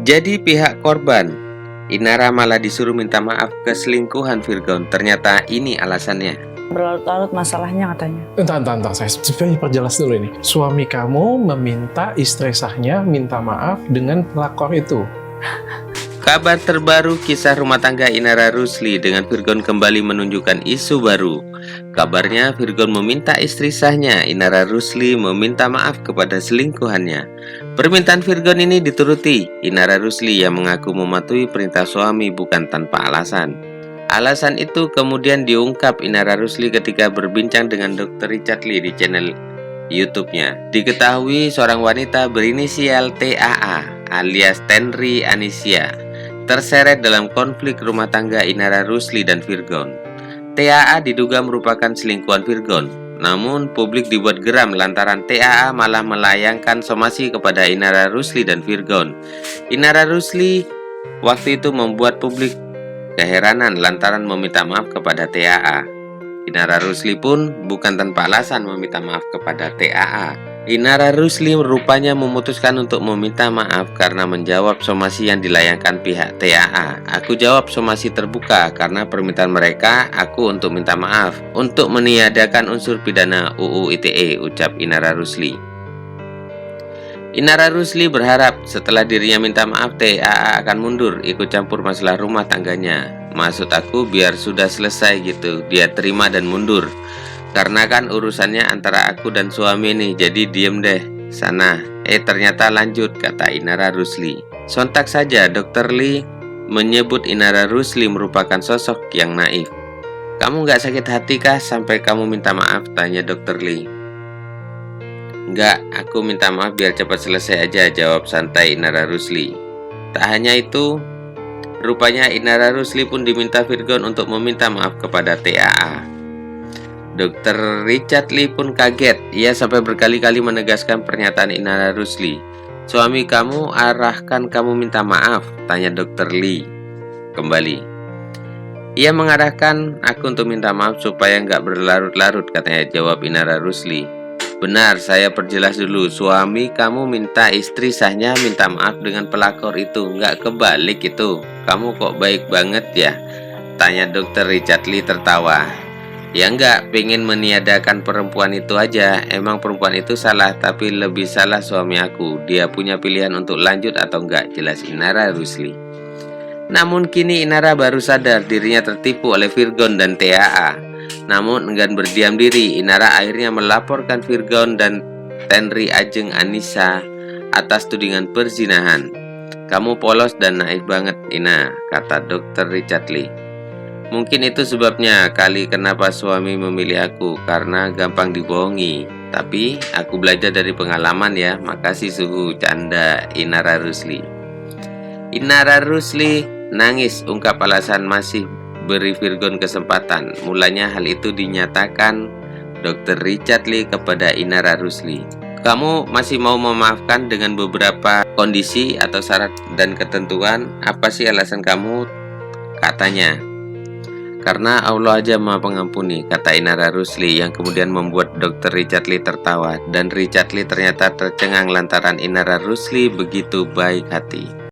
Jadi pihak korban, Inara malah disuruh minta maaf ke selingkuhan Virgon. Ternyata ini alasannya. Berlarut-larut masalahnya katanya. Entah, saya sebenarnya perjelas dulu ini. Suami kamu meminta istri sahnya minta maaf dengan pelakor itu. Kabar terbaru kisah rumah tangga Inara Rusli dengan Virgon kembali menunjukkan isu baru. Kabarnya Virgon meminta istri sahnya Inara Rusli meminta maaf kepada selingkuhannya. Permintaan Virgon ini dituruti Inara Rusli yang mengaku mematuhi perintah suami bukan tanpa alasan. Alasan itu kemudian diungkap Inara Rusli ketika berbincang dengan Dr. Richard Lee di channel YouTube-nya. Diketahui seorang wanita berinisial TAA alias Tenri Anisia terseret dalam konflik rumah tangga Inara Rusli dan Virgon. TAA diduga merupakan selingkuhan Virgon. Namun publik dibuat geram lantaran TAA malah melayangkan somasi kepada Inara Rusli dan Virgon. Inara Rusli waktu itu membuat publik keheranan lantaran meminta maaf kepada TAA. Inara Rusli pun bukan tanpa alasan meminta maaf kepada TAA. Inara Rusli rupanya memutuskan untuk meminta maaf karena menjawab somasi yang dilayangkan pihak TAA. Aku jawab somasi terbuka karena permintaan mereka aku untuk minta maaf untuk meniadakan unsur pidana UU ITE, ucap Inara Rusli. Inara Rusli berharap setelah dirinya minta maaf TAA akan mundur ikut campur masalah rumah tangganya. Maksud aku biar sudah selesai gitu, dia terima dan mundur. Karena kan urusannya antara aku dan suami nih, jadi diem deh sana. Ternyata lanjut, kata Inara Rusli. Sontak saja Dr. Lee menyebut Inara Rusli merupakan sosok yang naif. Kamu gak sakit hati kah sampai kamu minta maaf, tanya Dr. Lee. Enggak, aku minta maaf biar cepat selesai aja, jawab santai Inara Rusli. Tak hanya itu, rupanya Inara Rusli pun diminta Virgon untuk meminta maaf kepada TAA. Dr. Richard Lee pun kaget. Ia sampai berkali-kali menegaskan pernyataan Inara Rusli. Suami kamu arahkan kamu minta maaf, tanya Dr. Lee kembali. Ia mengarahkan aku untuk minta maaf supaya nggak berlarut-larut, katanya, jawab Inara Rusli. Benar, saya perjelas dulu. Suami kamu minta istri sahnya minta maaf dengan pelakor itu, nggak kebalik itu. Kamu kok baik banget ya, tanya Dr. Richard Lee tertawa. Ya enggak, pengen meniadakan perempuan itu aja. Emang perempuan itu salah, tapi lebih salah suami aku. Dia punya pilihan untuk lanjut atau enggak, jelas Inara Rusli. Namun kini Inara baru sadar dirinya tertipu oleh Virgon dan TAA. Namun enggan berdiam diri, Inara akhirnya melaporkan Virgon dan Tenri Ajeng Anissa atas tudingan perzinahan. Kamu polos dan naif banget, Ina, kata Dr. Richard Lee. Mungkin itu sebabnya kali kenapa suami memilih aku, karena gampang dibohongi. Tapi aku belajar dari pengalaman ya. Makasih suhu, canda Inara Rusli. Inara Rusli nangis ungkap alasan masih beri Virgon kesempatan. Mulanya hal itu dinyatakan Dr. Richard Lee kepada Inara Rusli. Kamu masih mau memaafkan dengan beberapa kondisi atau syarat dan ketentuan. Apa sih alasan kamu? Katanya. Karena Allah aja maha pengampuni, kata Inara Rusli, yang kemudian membuat Dr. Richard Lee tertawa. Dan Richard Lee ternyata tercengang lantaran Inara Rusli begitu baik hati.